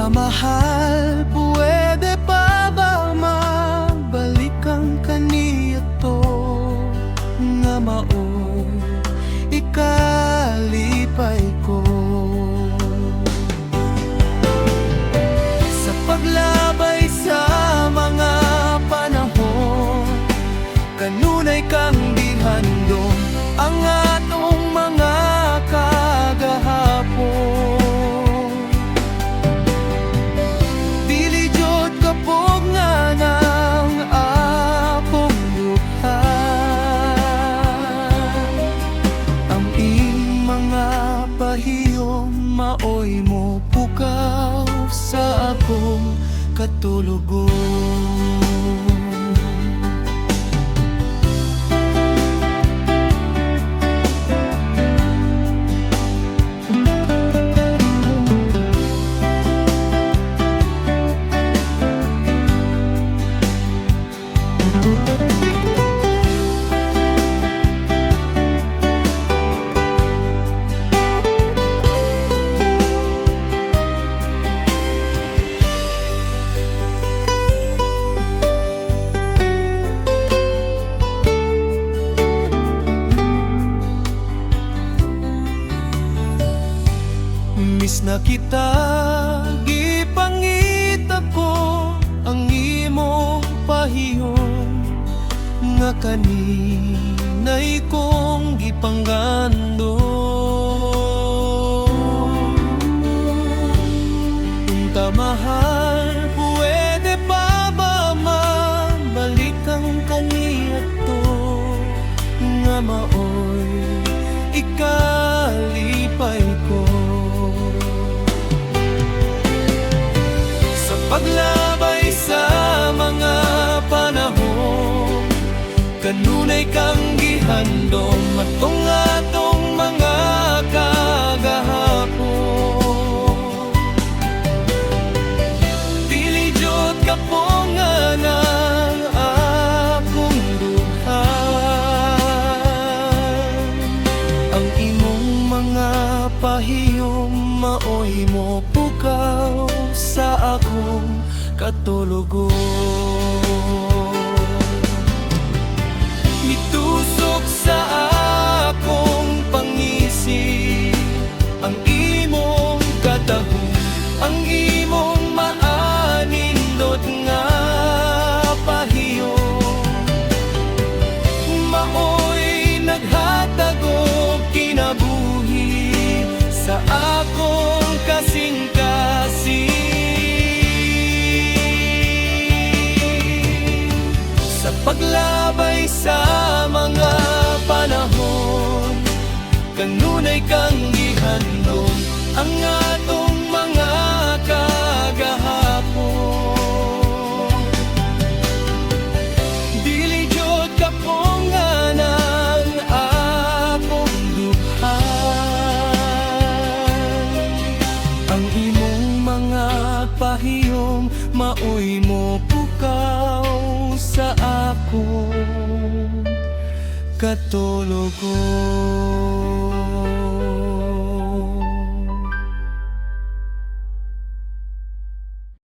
Mahal, pwede pa ba mabalik ang kaniyato nga maoy ikalipay ko? Sa paglabay sa mga panahon, kanunay kang gihandom ang atong mga kagahapon. Maoy mo pukaw sa akong katulugon. Miss na kita, gipangita ko ang imong pahiyom nga kaninay kong gipanggando. Unta mahal, pwede pa ba mabalik ang kaniyato nga maoy ikalipay ko? Paglabay sa mga panahon, kanunay kang gihandom atong mga kagahapon. Dili jud ka po nga ng akong duhan, ang imong mga pahiyom maoy mo pukaw sa akong katulugon. Mitusok sa akong pangisip ang imong katahom, ang imong maanindot nga pahiyom. Maoy naghatag og kinabuhi sa akong kasing-kasing. Paglabay sa mga panahon, kanunay kang gihandom ang atong mga kagahapon. Dili jud ka po nga ng akong duhan, ang imong mga pahiyom maoy mo pukaw sa akong katulugon.